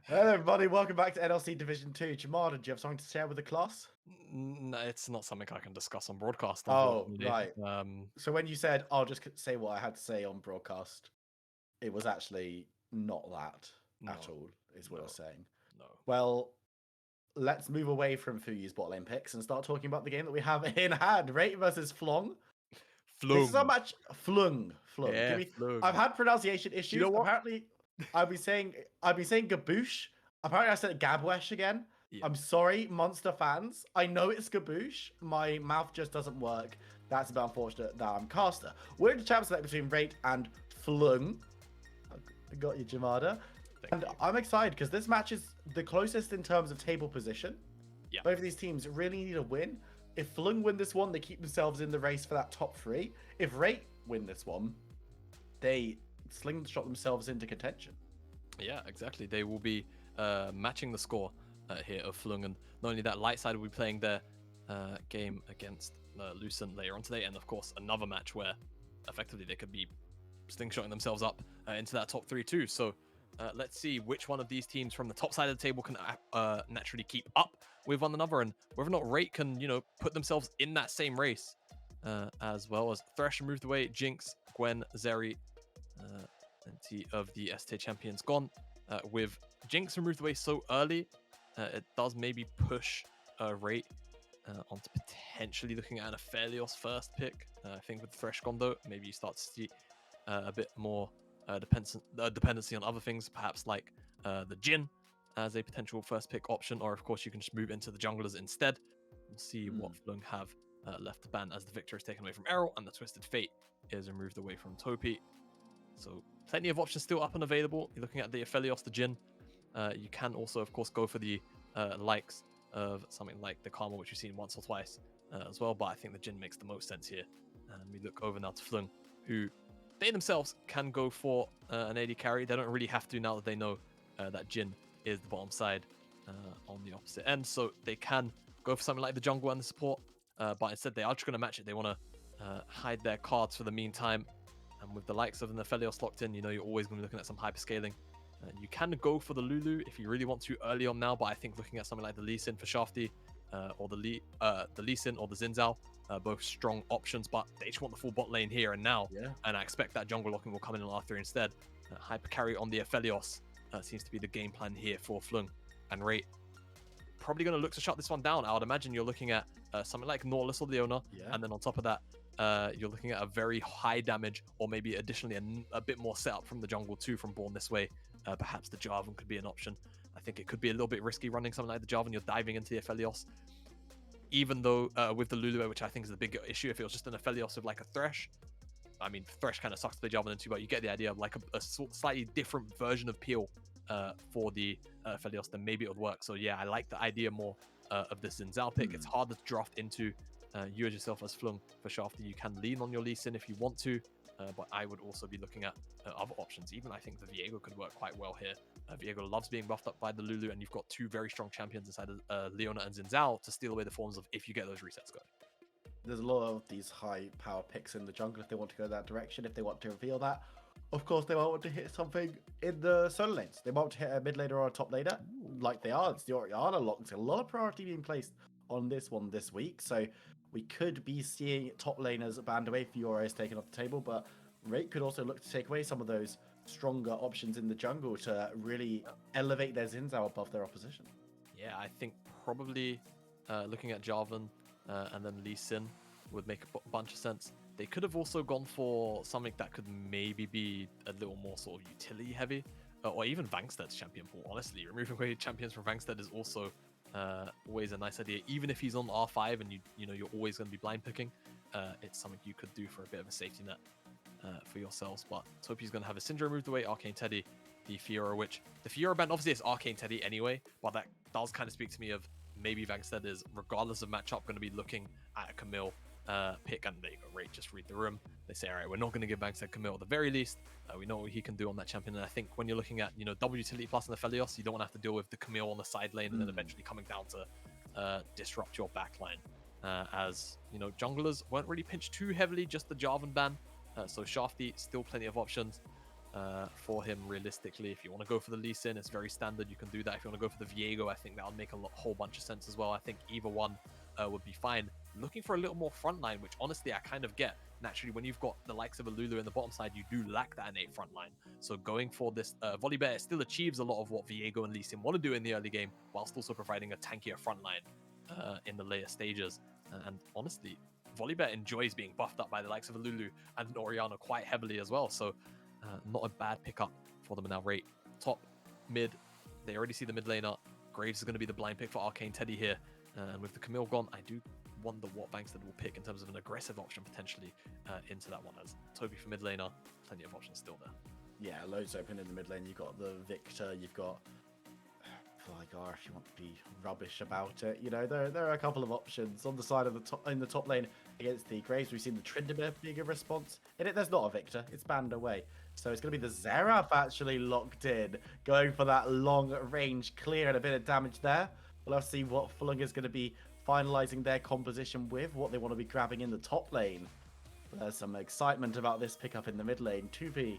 Hello, everybody. Welcome back to NLC Division 2. Jamada, do you have something to share with the class? No, it's not something I can discuss on broadcast, Oh, unfortunately. right. So when you said, I'll just say what I had to say on broadcast, it was actually not that at No, all, is what I no, was saying. no. Well, let's move away from Fuyu's bot lane picks and start talking about the game that we have in hand. Rate versus Flong. This is our Flung. match. Flung. Flung. Yeah, I've flung. had pronunciation You know issues. what? Apparently, I've been saying gaboosh. Apparently, I said gabwesh again. Yeah. I'm sorry, Monster fans. I know it's gaboosh. My mouth just doesn't work. That's a bit unfortunate that I'm caster. We're in the champ select between Rate and Flung. I got you, Jamada. Thank And you. I'm excited because this match is the closest in terms of table position. Yeah. Both of these teams really need a win. If Flung win this one, they keep themselves in the race for that top 3. If Rate win this one, they slingshot themselves into contention. Yeah, exactly. They will be matching the score here of Flung, and not only that, Lightside will be playing their game against Lucent later on today, and of course another match where effectively they could be slingshotting themselves up into that top 3 too. So let's see which one of these teams from the top side of the table can naturally keep up with one another, and whether or not Rate can, put themselves in that same race, as well as Thresh moved away, Jinx, Gwen, Zeri, plenty of the ST champions gone. With Jinx removed away so early, it does maybe push Rate onto potentially looking at an Aphelios first pick. I think with Thresh gone though, maybe you start to see a bit more dependency on other things, perhaps like the Jhin as a potential first pick option, or of course you can just move into the junglers instead. We'll see what Flung have left to ban as the victor is taken away from Errol and the Twisted Fate is removed away from Topi. So plenty of options still up and available. You're looking at the Aphelios, the Jhin. You can also, of course, go for the likes of something like the Karma, which you've seen once or twice as well. But I think the Jhin makes the most sense here. And we look over now to Flung, who they themselves can go for an AD carry. They don't really have to now that they know that Jhin is the bottom side on the opposite end. So they can go for something like the jungle and the support. But instead, they are just going to match it. They want to hide their cards for the meantime. And with the likes of an Aphelios locked in, you're always going to be looking at some hyperscaling. You can go for the Lulu if you really want to early on now, but I think looking at something like the Lee Sin for Shafty, or the Lee Sin or the Xin Zhao, both strong options, but they just want the full bot lane here and now. Yeah. And I expect that jungle locking will come in on R3 instead. Hyper carry on the Aphelios seems to be the game plan here for Flung. And Rate probably going to look to shut this one down. I would imagine you're looking at something like Nautilus or Leona, and then on top of that, you're looking at a very high damage, or maybe additionally a bit more setup from the jungle too from Born this way. Perhaps the Jarvan could be an option. I think it could be a little bit risky running something like the Jarvan. You're diving into the Aphelios. Even though with the Lulu, which I think is the big issue, if it was just an Aphelios with like a Thresh, I mean, Thresh kind of sucks to play Jarvan into, but you get the idea of like a slightly different version of Peel for the Aphelios, then maybe it would work. So yeah, I like the idea more of the Xin Zhao pick. It's harder to draft into. You as yourself as Flung for Shafty, you can lean on your Lee Sin if you want to, but I would also be looking at other options. Even I think the Viego could work quite well here. Viego loves being buffed up by the Lulu, and you've got two very strong champions inside of Leona and Xin Zhao to steal away the forms of if you get those resets going. There's a lot of these high power picks in the jungle if they want to go that direction, if they want to reveal that. Of course, they might want to hit something in the solo lanes. They might want to hit a mid laner or a top laner, like they are. It's the Oriana lock. There's a lot of priority being placed on this one this week. So we could be seeing top laners banned away for Euros taken off the table, but Rate could also look to take away some of those stronger options in the jungle to really elevate their Xin Zhao above their opposition. Yeah, I think probably looking at Jarvan and then Lee Sin would make a bunch of sense. They could have also gone for something that could maybe be a little more sort of utility heavy, or even Vangsted's champion pool. Honestly, removing away champions from Vangsted is also always a nice idea. Even if he's on R5 and you're always going to be blind picking, it's something you could do for a bit of a safety net for yourselves. But Topi's going to have a Syndra moved away, Arcane Teddy, the Fiora, which the Fiora ban obviously is Arcane Teddy anyway, but that does kind of speak to me of maybe Vangsted is, regardless of matchup, going to be looking at a Camille pick, and there you go, Rate just read the room. They say, all right, we're not going to give Vangsted Camille at the very least. We know what he can do on that champion, and I think when you're looking at double utility plus and the Aphelios, you don't want to have to deal with the Camille on the side lane and then eventually coming down to disrupt your backline. As junglers weren't really pinched too heavily, just the Jarvan ban. So Shafty, still plenty of options. for him realistically. If you want to go for the Lee Sin, it's very standard. You can do that. If you want to go for the Viego, I think that would make a whole bunch of sense as well. I think either one would be fine. Looking for a little more frontline, which honestly I kind of get. Naturally, when you've got the likes of a Lulu in the bottom side, you do lack that innate frontline. So going for this Volibear still achieves a lot of what Viego and Lee Sin want to do in the early game, whilst also providing a tankier frontline in the later stages. And honestly, Volibear enjoys being buffed up by the likes of a Lulu and an Orianna quite heavily as well. So not a bad pickup for them in our rate. Top, mid, they already see the mid laner. Graves is going to be the blind pick for Arcane Teddy here. And with the Camille gone, I do wonder what Bankstead will pick in terms of an aggressive option potentially into that one. As Toby for mid laner, plenty of options still there. Yeah, loads open in the mid lane. You've got the Victor, you've got Flygar if you want to be rubbish about it. You know, there are a couple of options on the side of the top in the top lane against the Graves. We've seen the Tryndamere being a response. In it, there's not a Victor. It's banned away. So it's going to be the Xerath actually locked in, going for that long range clear and a bit of damage there. We'll have to see what Fløng is going to be finalizing their composition with, what they want to be grabbing in the top lane. But there's some excitement about this pickup in the mid lane. 2P going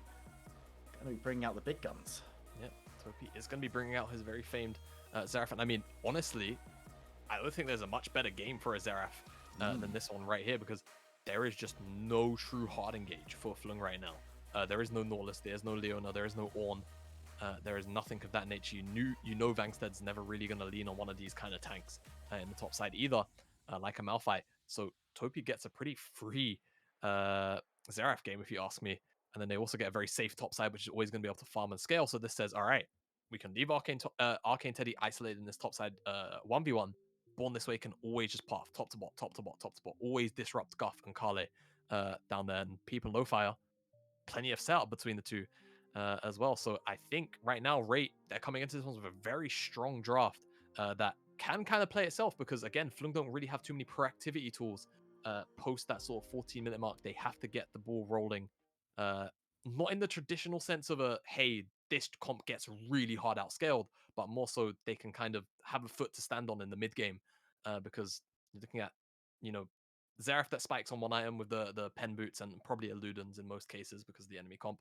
to be bringing out the big guns. Yeah, Topi is going to be bringing out his very famed Xerath. And I mean, honestly, I don't think there's a much better game for a Xerath than this one right here, because there is just no true hard engage for Fløng right now. There is no Norlis, there's no Leona, there is no Ornn. There is nothing of that nature. You know Vangsted's never really going to lean on one of these kind of tanks in the top side either, like a Malphite. So Topi gets a pretty free Xerath game, if you ask me. And then they also get a very safe top side, which is always going to be able to farm and scale. So this says, all right, we can leave Arcane Teddy isolated in this top side 1v1. Born this way can always just path top to bot, top to bot, top to bot. Always disrupt Guff and Kale down there. And Peep and Lowfire, plenty of setup between the two as well. So I think right now, Rate, they're coming into this one with a very strong draft that can kind of play itself, because again, Fløng don't really have too many proactivity tools post that sort of 14-minute mark. They have to get the ball rolling. Not in the traditional sense of hey, this comp gets really hard outscaled, but more so they can kind of have a foot to stand on in the mid game, because you're looking at, Xerath that spikes on one item with the pen boots and probably Eludens in most cases because of the enemy comp.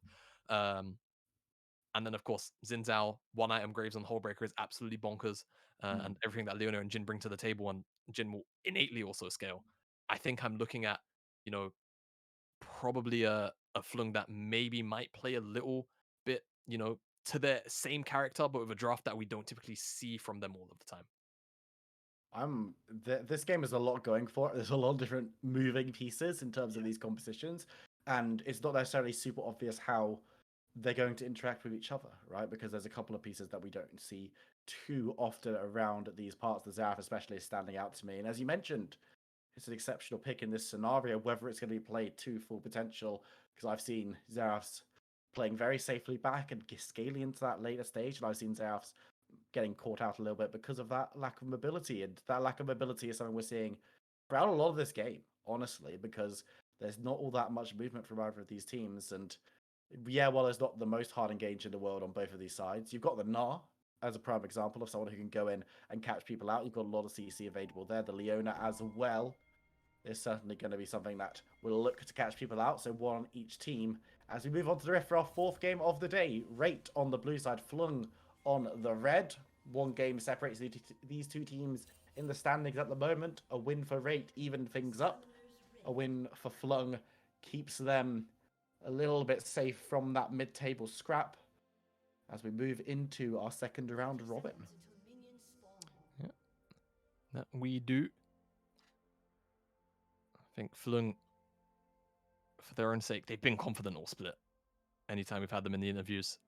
And then, of course, Xin Zhao, one item Graves on Hullbreaker is absolutely bonkers. And everything that Leona and Jin bring to the table, and Jin will innately also scale. I think I'm looking at, probably a Fløng that maybe might play a little bit, to their same character, but with a draft that we don't typically see from them all of the time. This game has a lot going for it. There's a lot of different moving pieces in terms of these compositions, and it's not necessarily super obvious how they're going to interact with each other, right? Because there's a couple of pieces that we don't see too often around these parts. The Xerath especially is standing out to me, and as you mentioned, it's an exceptional pick in this scenario. Whether it's going to be played to full potential, because I've seen Xeraths playing very safely back and scaling into that later stage, and I've seen Xeraths getting caught out a little bit because of that lack of mobility. And that lack of mobility is something we're seeing throughout a lot of this game, honestly, because there's not all that much movement from either of these teams. And yeah, well, there's not the most hard engage in the world on both of these sides. You've got the Gnar as a prime example of someone who can go in and catch people out. You've got a lot of CC available there. The Leona as well is certainly going to be something that will look to catch people out. So one on each team. As we move on to the ref for our fourth game of the day, Rate on the blue side, Fløng on the red. One game separates these two teams in the standings at the moment. A win for Rate even things up. A win for Fløng keeps them a little bit safe from that mid-table scrap as we move into our second round robin. Yeah, that we do. I think Fløng, for their own sake, they've been confident all split. Anytime we've had them in the interviews,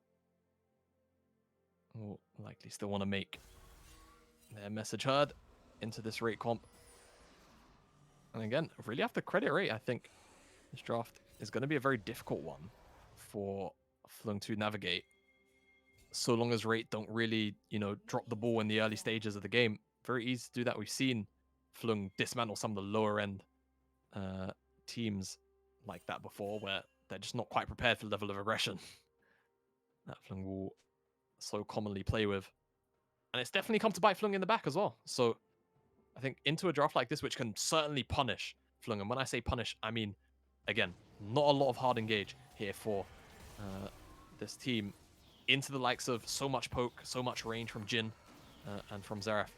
will likely still want to make their message heard into this Rate comp. And again, really have to credit Rate. I think this draft is going to be a very difficult one for Fløng to navigate, so long as Rate don't really, drop the ball in the early stages of the game. Very easy to do that. We've seen Fløng dismantle some of the lower end teams like that before, where they're just not quite prepared for the level of aggression that Fløng will so commonly play with. And it's definitely come to bite Fløng in the back as well. So I think into a draft like this, which can certainly punish Fløng, and when I say punish, I mean, again, not a lot of hard engage here for this team into the likes of so much poke, so much range from Jin and from Xerath,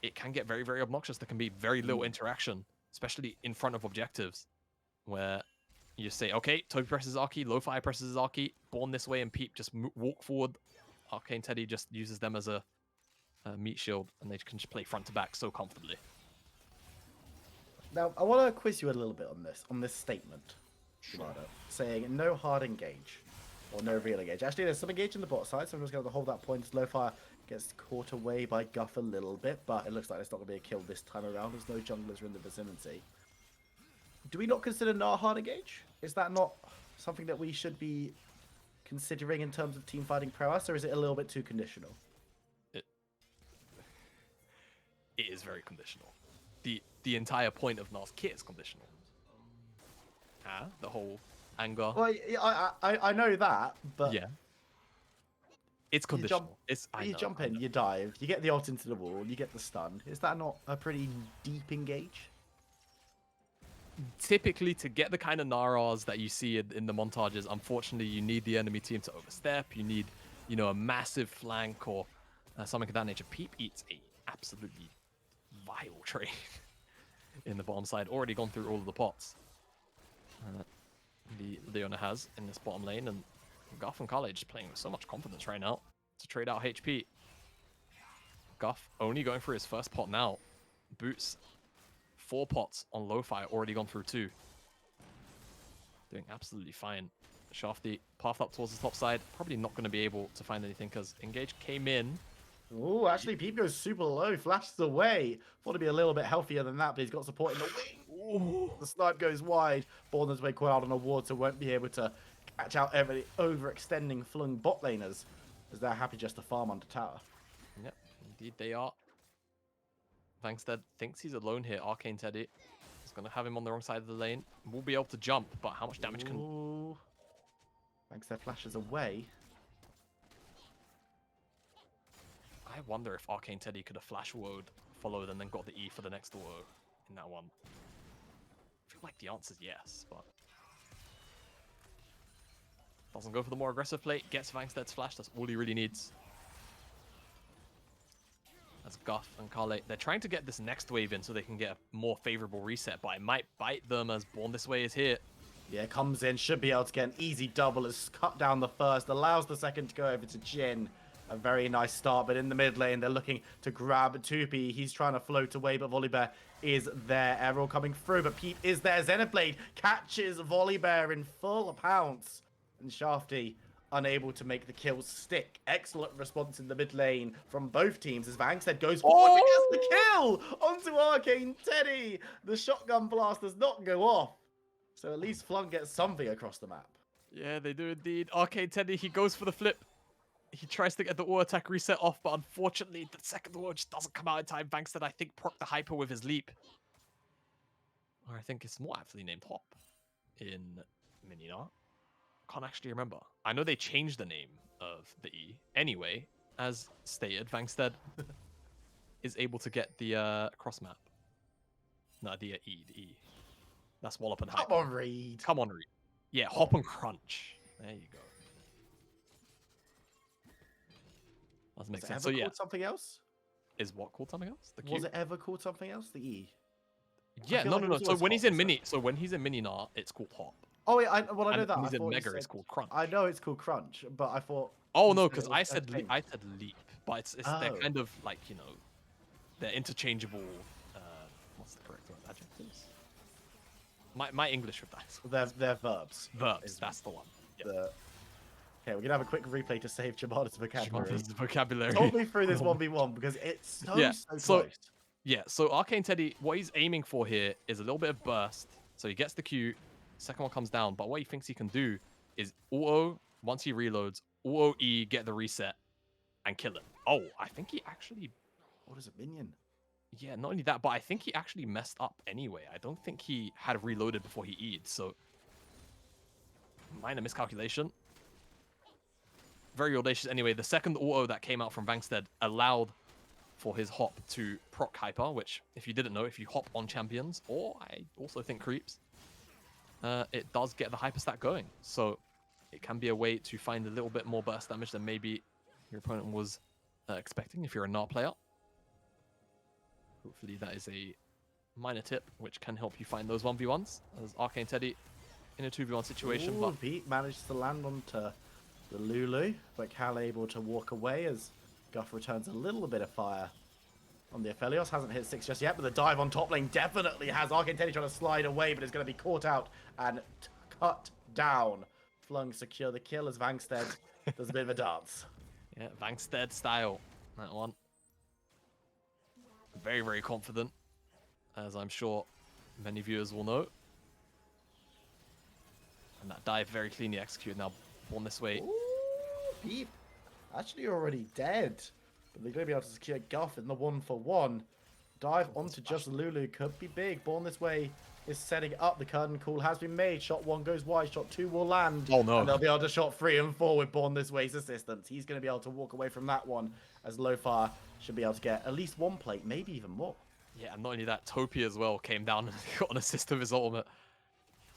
it can get very, very obnoxious. There can be very little interaction, especially in front of objectives, where you say, okay, Toby presses Arky, Lo-Fi presses Arky, Born this way, and Peep just walk forward. Arcane Teddy just uses them as a meat shield, and they can just play front to back so comfortably. Now, I want to quiz you a little bit on this statement, Shimada, saying no hard engage or no real engage. Actually, there's some engage in the bot side, so I'm just going to hold that point. Lo-Fi gets caught away by Guff a little bit, but it looks like it's not going to be a kill this time around. There's no junglers in the vicinity. Do we not consider Nar hard engage? Is that not something that we should be considering in terms of team fighting prowess, or is it a little bit too conditional? It is very conditional. The entire point of Nar's kit is conditional. The whole anger. Well, I know that, but yeah, it's conditional. You jump in, you dive, you get the ult into the wall, you get the stun. Is that not a pretty deep engage? Typically, to get the kind of Naras that you see in the montages, unfortunately, you need the enemy team to overstep. You need, a massive flank or something of that nature. Peep eats a absolutely vile trade in the bottom side. Already gone through all of the pots. The Leona has in this bottom lane, and Guff and Kale just playing with so much confidence right now to trade out HP. Guff only going for his first pot now. Boots 4 pots on Lo-Fi, already gone through 2. Doing absolutely fine. Shafty pathed up towards the top side. Probably not going to be able to find anything because Engage came in. Ooh, actually, Peep goes super low, flashes away. Thought to be a little bit healthier than that, but he's got support in the wing. Ooh, the snipe goes wide. Born this way quite out on a ward, so won't be able to catch out every overextending Flung bot laners, as they're happy just to farm under tower. Yep, indeed they are. Vangstead thinks he's alone here. Arcane Teddy is going to have him on the wrong side of the lane. Will be able to jump, but how much damage can... Ooh. Vangstead flashes away. I wonder if Arcane Teddy could have flash woed, followed, and then got the E for the next woe in that one. I feel like the answer is yes, but... Doesn't go for the more aggressive play. Gets Vangstead's flash. That's all he really needs. That's Guff and Kale. They're trying to get this next wave in so they can get a more favorable reset, but it might bite them as Born This Way is here. Yeah, comes in, should be able to get an easy double as cut down the first, allows the second to go over to Jin. A very nice start, but in the mid lane, they're looking to grab Tupi. He's trying to float away, but Volibear is there. Errol coming through, but Peep is there. Xenoblade catches Volibear in full pounce. And Shafty unable to make the kills stick. Excellent response in the mid lane from both teams as Vangstead goes forward and gets the kill onto Arcane Teddy. The shotgun blast does not go off. So at least Flung gets something across the map. Yeah, they do indeed. Arcane Teddy, he goes for the flip. He tries to get the auto attack reset off, but unfortunately, the second auto just doesn't come out in time. Vangstead, I think, proc the hyper with his leap. Or I think it's more aptly named Hop in Mininar. Can't actually remember. I know they changed the name of the E. Anyway, as stated, Vangstead is able to get the cross map. No, the E. That's Wallop and Hyper. Come on, Reed. Come on, Reed. Yeah, Hop and Crunch. There you go. Doesn't make sense. So yeah, called something else? Is what called something else? The Q? Was it ever called something else? The E? Yeah, no. So when he's in Mininar, it's called Hop. Oh, yeah, I know that. When he's in Mega, it's called Crunch. I know it's called Crunch, but I thought. Oh no, because I said Leap, but it's Oh. they're kind of like they're interchangeable. What's the correct word? Adjectives. My English with that. They're verbs. Verbs. That's the one. Yep. Okay, we're gonna have a quick replay to save Jamada's vocabulary. Jamada's vocabulary. Talk me through this 1v1 because it's so close. Yeah, so Arcane Teddy, what he's aiming for here is a little bit of burst. So he gets the Q, second one comes down, but what he thinks he can do is auto, once he reloads, auto E, get the reset, and kill it. Oh, I think he actually... What is a minion? Yeah, not only that, but I think he actually messed up anyway. I don't think he had reloaded before he E'd, so... Minor miscalculation. Very audacious anyway. The second auto that came out from Vangstead allowed for his hop to proc hyper, which, if you didn't know, if you hop on champions, or I also think creeps, it does get the hyper stat going. So it can be a way to find a little bit more burst damage than maybe your opponent was expecting if you're a Gnar player. Hopefully that is a minor tip which can help you find those 1v1s as Arcane Teddy in a 2v1 situation. Ooh, But Pete managed to land onto the Lulu, but Cal able to walk away as Guff returns a little bit of fire on the Aphelios. Hasn't hit 6 just yet, but the dive on top lane definitely has Arcane Teddy trying to slide away, but it's going to be caught out and cut down. Fløng secure the kill as Vangsted does a bit of a dance. yeah, Vangsted style, that one. Very, very confident, as I'm sure many viewers will know. And that dive very cleanly executed. Now, born this way. Ooh, Peep. Actually already dead. But they're going to be able to secure Guff in the 1-for-1. Dive onto just Lulu could be big. Born this way is setting up. The curtain call has been made. Shot 1 goes wide. Shot 2 will land. Oh, no. And they'll be able to shot 3 and 4 with Born this way's assistance. He's going to be able to walk away from that one as Lofar should be able to get at least 1 plate, maybe even more. Yeah, and not only that, Topi as well came down and got an assist of his ultimate.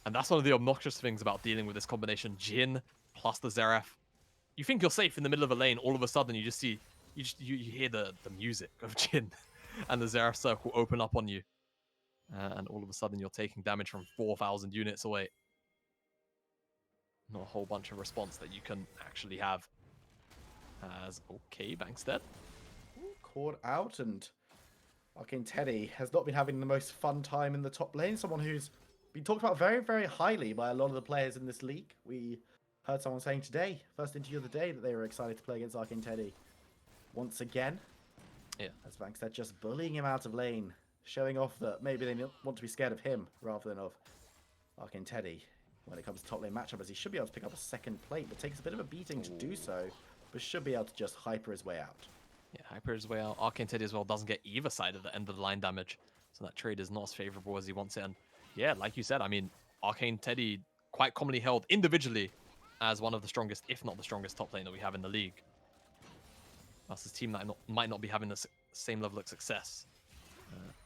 And that's one of the obnoxious things about dealing with this combination. Jhin plus the Zeref. You think you're safe in the middle of a lane, all of a sudden you just see, you hear the music of Jhin and the Zeref circle open up on you. And all of a sudden you're taking damage from 4,000 units away. Not a whole bunch of response that you can actually have. As, okay, Bankstead. Caught out, and Arcane Teddy has not been having the most fun time in the top lane. Someone who's been talked about very, very highly by a lot of the players in this league. We heard someone saying today, first interview of the day, that they were excited to play against Arcane Teddy once again. Yeah. As Bankstead just bullying him out of lane, showing off that maybe they want to be scared of him rather than of Arcane Teddy when it comes to top lane matchup, as he should be able to pick up a second plate, but takes a bit of a beating to do so, but should be able to just hyper his way out. Yeah, hyper his way out. Arcane Teddy as well doesn't get either side of the end of the line damage, so that trade is not as favorable as he wants it. And yeah, like you said, I mean, Arcane Teddy quite commonly held individually as one of the strongest, if not the strongest top lane that we have in the league. That's his team that might not be having the same level of success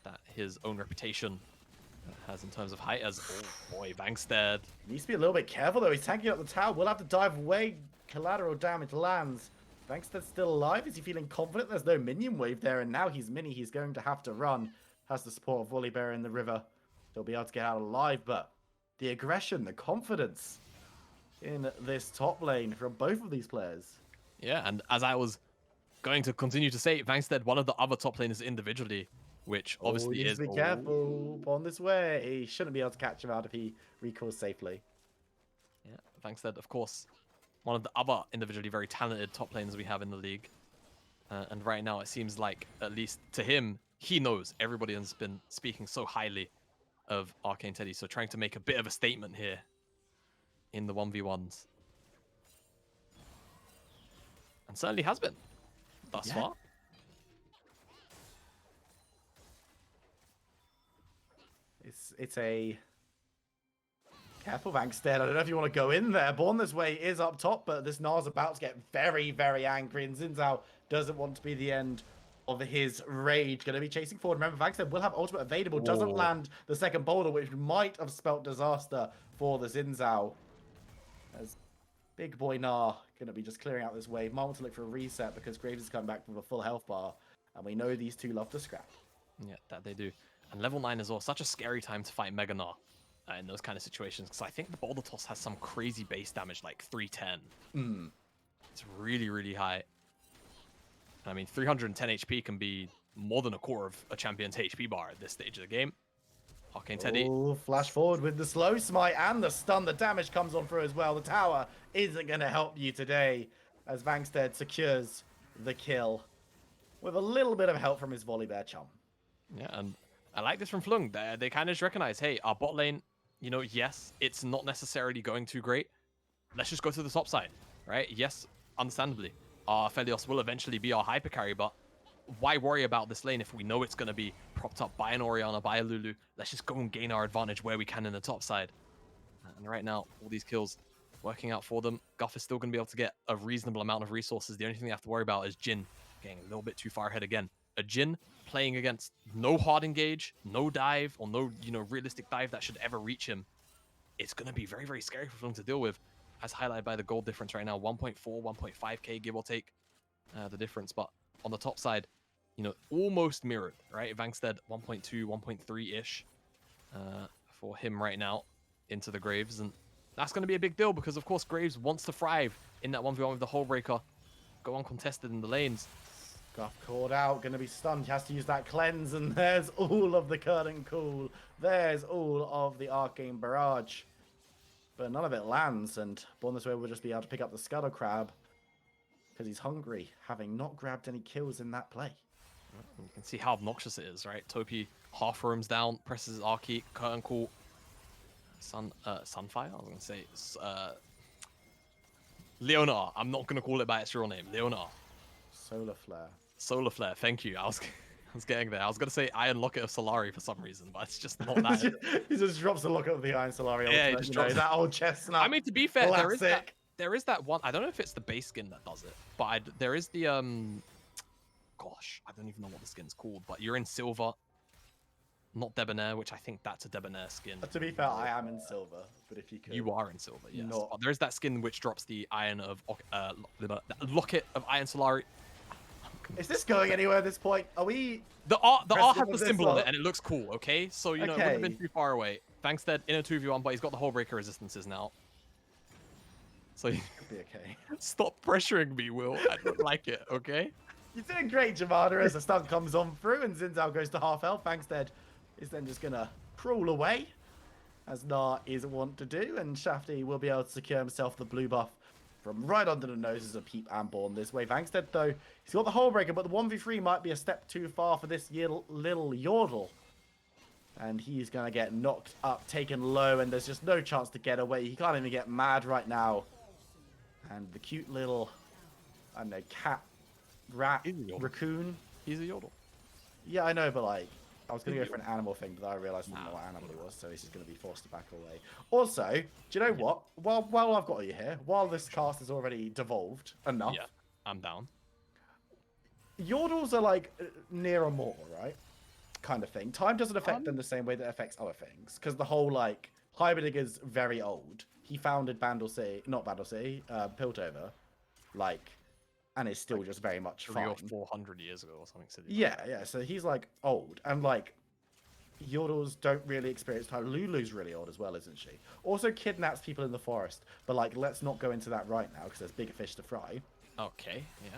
that his own reputation has in terms of height as, oh boy, Vankstead. Needs to be a little bit careful though. He's tanking up the tower. We'll have to dive away. Collateral damage lands. Vankstead's still alive. Is he feeling confident? There's no minion wave there, and now he's mini. He's going to have to run. Has the support of Volibear in the river. He'll be able to get out alive, but the aggression, the confidence in this top lane from both of these players. Yeah, and as I was going to continue to say, Vankstead, one of the other top laners individually, which obviously is... Be careful on this way. He shouldn't be able to catch him out if he recalls safely. Yeah, Vankstead, of course, one of the other individually very talented top laners we have in the league. And right now, it seems like, at least to him, he knows everybody has been speaking so highly of Arcane Teddy, so trying to make a bit of a statement here in the 1v1s. And certainly has been thus far. It's a careful Vankstead. I don't know if you want to go in there. Born this way is up top, but this Gnar's about to get very, very angry, and Xin Zhao doesn't want to be the end of his rage. Going to be chasing forward. Remember, Vankstead will have ultimate available. Doesn't land the second boulder, which might have spelt disaster for the Xin Zhao. As big boy Gnar going to be just clearing out this wave. Might want to look for a reset because Graves is coming back with a full health bar, and we know these two love to scrap. Yeah, that they do. And level 9 as well, such a scary time to fight Mega Gnar in those kind of situations, because I think the Boulder Toss has some crazy base damage, like 310. It's really, really high. I mean, 310 HP can be more than a quarter of a champion's HP bar at this stage of the game. Arcane Teddy. Oh, flash forward with the slow smite and the stun. The damage comes on through as well. The tower isn't going to help you today as Vankstead secures the kill with a little bit of help from his Volibear chum. Yeah, and I like this from Fløng. They kind of just recognize, hey, our bot lane, you know, yes, it's not necessarily going too great. Let's just go to the top side, right? Yes, understandably, our Aphelios will eventually be our hyper carry, but why worry about this lane if we know it's going to be propped up by an Orianna, by a Lulu? Let's just go and gain our advantage where we can in the top side. And right now, all these kills working out for them. Guff is still going to be able to get a reasonable amount of resources. The only thing they have to worry about is Jhin getting a little bit too far ahead again. A Jhin playing against no hard engage, no dive, or no, realistic dive that should ever reach him. It's going to be very, very scary for Fløng to deal with. as highlighted by the gold difference right now, 1.4, 1.5k give or take the difference. But on the top side, you know, almost mirrored, right? Vangstead 1.2, 1.3-ish for him right now into the Graves. And that's going to be a big deal because, of course, Graves wants to thrive in that 1v1 with the Hullbreaker. Go uncontested in the lanes. Guff called out, going to be stunned. He has to use that cleanse, and there's all of the curtain cool. There's all of the arcane barrage. But none of it lands, and Born This Way will just be able to pick up the Scuttle Crab because he's hungry, having not grabbed any kills in that play. You can see how obnoxious it is, right? Topi half roams down, presses his R-key, curtain call. Sunfire? I was going to say. Leonar. I'm not going to call it by its real name. Leonar. Solar Flare. Solar Flare, thank you. I was getting there. I was going to say Iron Locket of Solari for some reason, but it's just not that. He just drops a locket of the Iron Solari. Yeah, he just drops that old chestnut. I mean, to be fair, classic. there is that one. I don't know if it's the base skin that does it, but there is the gosh, I don't even know what the skin's called, but you're in silver, not Debonair, which I think that's a Debonair skin. To be fair, I am in silver, but if you could. You are in silver, yes. Not... But there is that skin which drops the Iron of the Locket of Iron Solari. Is this going anywhere at this point? Are we... The R has the symbol on it, and it looks cool, okay? So, you know, it wouldn't have been too far away. Vangstead in a 2v1, but he's got the Hullbreaker resistances now. So, Could be okay. Stop pressuring me, Will. I don't like it, okay? You're doing great, Jamada, as the stun comes on through, and Zinzao goes to half health. Vangstead is then just going to crawl away, as Nar is wont to do, and Shafty will be able to secure himself the blue buff from right under the noses of Peep and Born This Way. Vangstead, though, he's got the Hullbreaker, but the 1v3 might be a step too far for this little Yordle. And he's going to get knocked up, taken low, and there's just no chance to get away. He can't even get mad right now. And the cute little, I don't know, cat, rat, raccoon. He's a Yordle. Yeah, I know, but like, I was going to go for an animal thing, but I realized I didn't know what animal it was, so he's just going to be forced to back away. Also, do you know what? While I've got you here, while this cast is already devolved enough... Yeah, I'm down. Yordles are like near immortal, right? Kind of thing. Time doesn't affect them the same way that it affects other things, because the whole, like, Hyberdigger's very old. He founded Piltover, like... and is still just very much 300 or 400 years ago or something silly. Yeah. So he's like old, and like Yordles don't really experience time. Lulu's really old as well, isn't she? Also kidnaps people in the forest, but like let's not go into that right now because there's bigger fish to fry. Okay, yeah.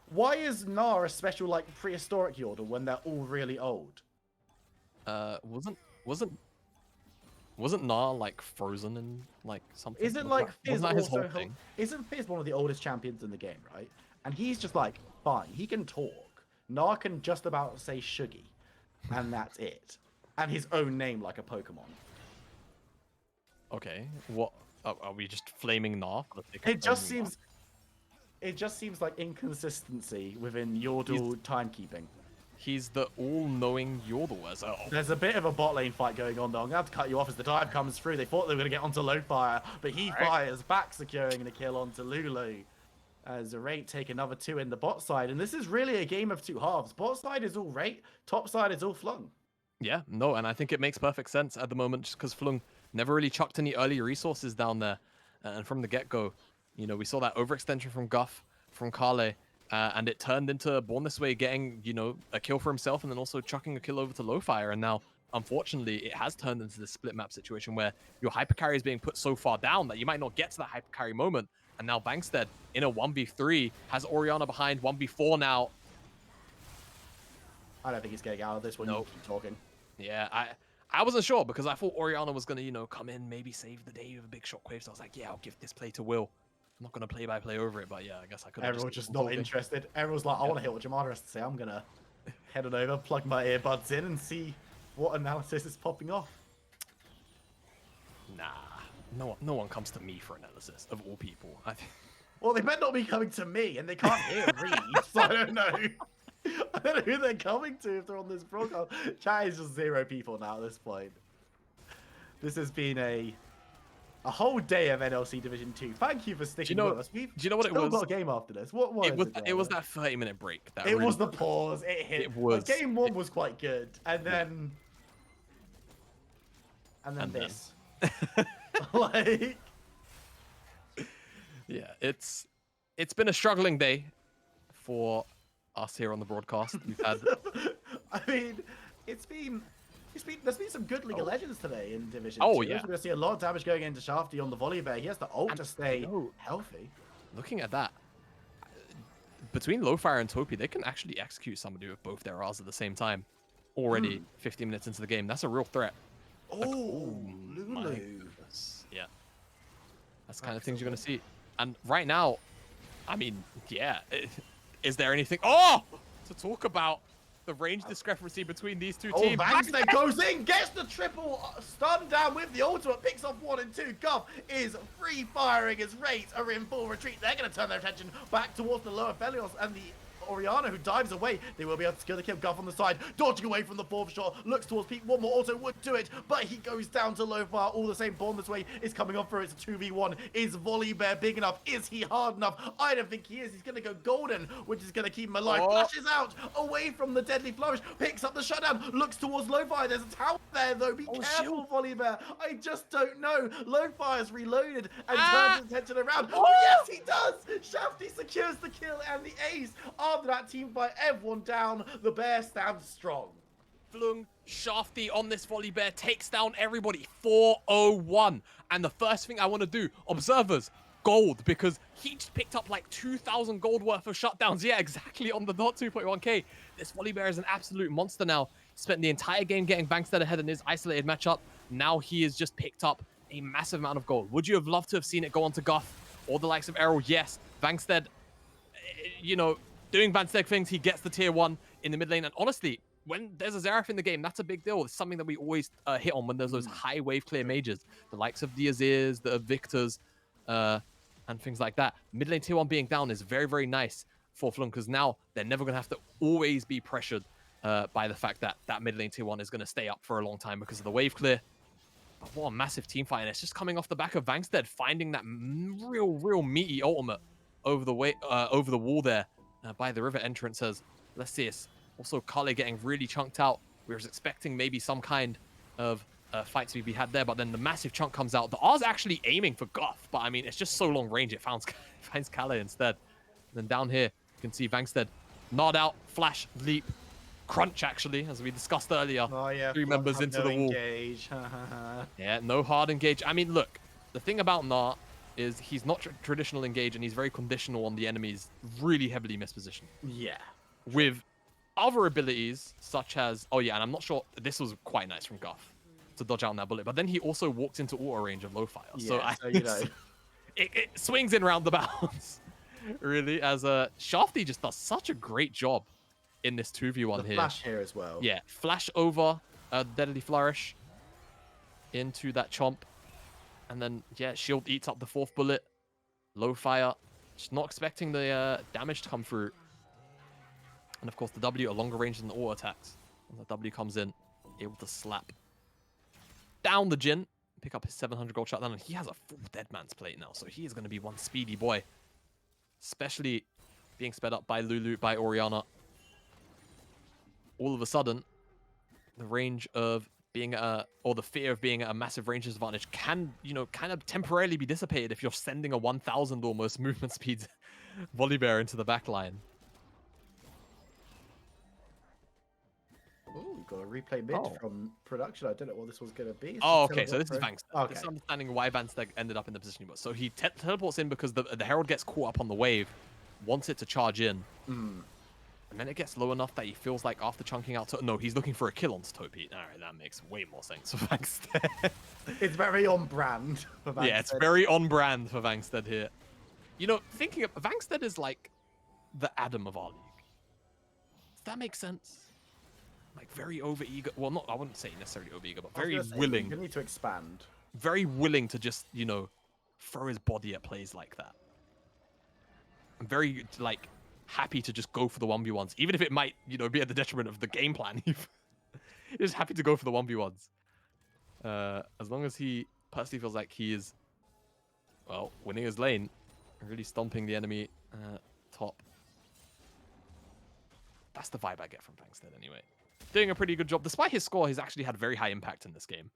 Why is Nar a special like prehistoric Yordle when they're all really old? Wasn't Nar like frozen in like something? Isn't like Fizz that his whole also thing? Isn't Fizz one of the oldest champions in the game, right? And he's just like, fine, he can talk. Nar can just about say Shuggy. And that's it. And his own name like a Pokemon. Okay, what? Are we just flaming Nar? It just seems like inconsistency within Yordle timekeeping. He's the all-knowing Yordle as well. There's a bit of a bot lane fight going on, though. I'm going to have to cut you off as the dive comes through. They thought they were going to get onto low fire, but he fires back, securing the kill onto Lulu. As Rate take another 2 in the bot side, and this is really a game of two halves. Bot side is all Rate, top side is all Flung. Yeah, no, and I think it makes perfect sense at the moment just because Flung never really chucked any early resources down there. And from the get-go, you know, we saw that overextension from Guff, from Kale, and it turned into Born This Way getting, you know, a kill for himself and then also chucking a kill over to low fire. And now, unfortunately, it has turned into this split map situation where your hyper carry is being put so far down that you might not get to that hyper carry moment. And now Vangstead in a 1v3 has Orianna behind 1v4 now. I don't think he's getting out of this one. Nope. You keep talking. Yeah, I wasn't sure because I thought Orianna was going to, you know, come in, maybe save the day with a big shockwave. So I was like, yeah, I'll give this play to Will. I'm not going to play-by-play over it, but yeah, I guess I could. Everyone's just not interested. Everyone's like, I want to hear what Jamada has to say. I'm going to head on over, plug my earbuds in and see what analysis is popping off. Nah. No one comes to me for analysis, of all people. Well, they better not be coming to me, and they can't hear read, so I don't know. I don't know who they're coming to if they're on this broadcast. Chat is just 0 people now at this point. This has been a whole day of NLC Division 2. Thank you for sticking with us. Do you know what it was? Still got a game after this. What was it? It was that 30-minute break. It really was the pause. It hit. It was. Like, game 1 was quite good, and then... And then this. Like, Yeah, it's been a struggling day for us here on the broadcast. We've had I mean, it's been there's been some good League of Legends today in Division 2. Oh, We're yeah. going to see a lot of damage going into Shafty on the volley bear. He has the ult And, to stay you know, healthy. looking at that, between Lowfire and Topi, they can actually execute somebody with both their R's at the same time. Already 15 minutes into the game. That's a real threat. Oh, my Lulu. goodness. Yeah. That's the kind of things you're going to see. And right now, I mean, yeah. Is there anything... Oh! To talk about the range discrepancy between these two teams. Vangstead goes in, gets the triple stun down with the ultimate, picks off 1 and 2. Guff is free firing as Raids are in full retreat. They're going to turn their attention back towards the lower Felios and the Oriana, who dives away. They will be able to secure the kill. Guff on the side, dodging away from the 4th shot, looks towards Pete. One more also would do it, but he goes down to low fire. All the same, Born this way is coming on through. It's a 2v1. Is Volley Bear big enough? Is he hard enough? I don't think he is. He's going to go golden, which is going to keep him alive. Flashes out away from the deadly flourish, picks up the shutdown, looks towards low fire. There's a tower there, though. Be careful, shield. Volley Bear. I just don't know. Low fire's reloaded and turns his attention around. Oh, yes, he does. Shafty secures the kill and the ace. After that team fight, everyone down. The bear stands strong. Fløng, Shafty on this Volley Bear takes down everybody. 4-0-1. And the first thing I want to do, observers, gold, because he just picked up like 2,000 gold worth of shutdowns. Yeah, exactly on the dot, 2.1k. This Volley Bear is an absolute monster now. He spent the entire game getting Vangstead ahead in his isolated matchup. Now he has just picked up a massive amount of gold. Would you have loved to have seen it go on to Guff or the likes of Errol? Yes. Vangstead, you know, doing Vangstead things, he gets the tier 1 in the mid lane. And honestly, when there's a Xerath in the game, that's a big deal. It's something that we always hit on when there's those high wave clear mages. The likes of the Azirs, the Victors, and things like that. Mid lane tier 1 being down is very, very nice for Fløng, because now they're never going to have to always be pressured by the fact that that mid lane tier 1 is going to stay up for a long time because of the wave clear. But what a massive team fight. And it's just coming off the back of Vangstead finding that real meaty ultimate over the wall there by the river entrance. As let's see, it's also Kale getting really chunked out. We were expecting maybe some kind of fight to be had there, but then the massive chunk comes out. The R's actually aiming for Guff, but I mean, it's just so long range, it finds Kale instead. And then down here, you can see Vangstead nod out, flash, leap, crunch actually, as we discussed earlier. Oh yeah, 3 members into the wall. Engage. Yeah, no hard engage. I mean, look, the thing about Nah is he's not traditional engage, and he's very conditional on the enemies, really heavily mispositioned. Yeah. With other abilities, such as... Oh, yeah, and I'm not sure... This was quite nice from Guff to dodge out on that bullet, but then he also walked into auto range of low fire. Yeah, so you know. it swings in roundabouts, really, as Shafty just does such a great job in this 2v1 here. Flash here as well. Yeah, flash over Deadly Flourish into that chomp. And then, yeah, shield eats up the 4th bullet. Low fire. Just not expecting the damage to come through. And of course, the W, a longer range than the auto attacks. And the W comes in, able to slap down the Jhin, pick up his 700 gold shutdown. And he has a full Dead Man's Plate now. So he is going to be one speedy boy. Especially being sped up by Lulu, by Oriana. All of a sudden, the range of being or the fear of being at a massive range disadvantage can, you know, kind of temporarily be dissipated if you're sending a 1,000 almost movement speed Volley Bear into the back line. Oh, we've got a replay mid from production. I don't know what this was going to be. Oh, okay, so this is Vangstead. Okay. This is understanding why Vangstead ended up in the position he was. So he teleports in because the Herald gets caught up on the wave, wants it to charge in. And then it gets low enough that he feels like after chunking out... No, he's looking for a kill on Topi. All right, that makes way more sense for Vangstead. It's very on brand for Vangstead. Yeah, it's very on brand for Vangstead here. You know, thinking of... Vangstead is like the Adam of our league. Does that make sense? Like very over-eager. Well, not... I wouldn't say necessarily over-eager, but very willing. You need to expand. Very willing to just, you know, throw his body at plays like that. I'm very, like... happy to just go for the 1v1s, even if it might, you know, be at the detriment of the game plan. He's just happy to go for the 1v1s. As long as he personally feels like he is, well, winning his lane, really stomping the enemy top. That's the vibe I get from Vangstead anyway. Doing a pretty good job. Despite his score, he's actually had very high impact in this game.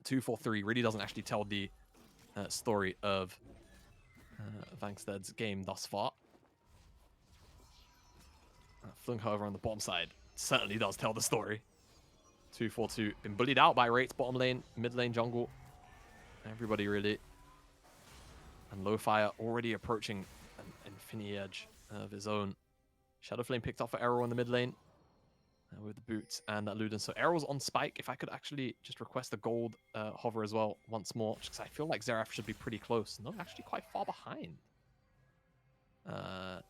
2-4-3 really doesn't actually tell the story of Vangsted's game thus far. Fløng, however, on the bottom side certainly does tell the story. 2-4-2. Been bullied out by Rates bottom lane, mid lane jungle. Everybody really. And Lowfire already approaching an infinity edge of his own. Shadowflame picked up for Errol in the mid lane with the boots and that Luden. So Errol's on Spike. If I could actually just request a gold hover as well once more, just because I feel like Xerath should be pretty close. No, actually quite far behind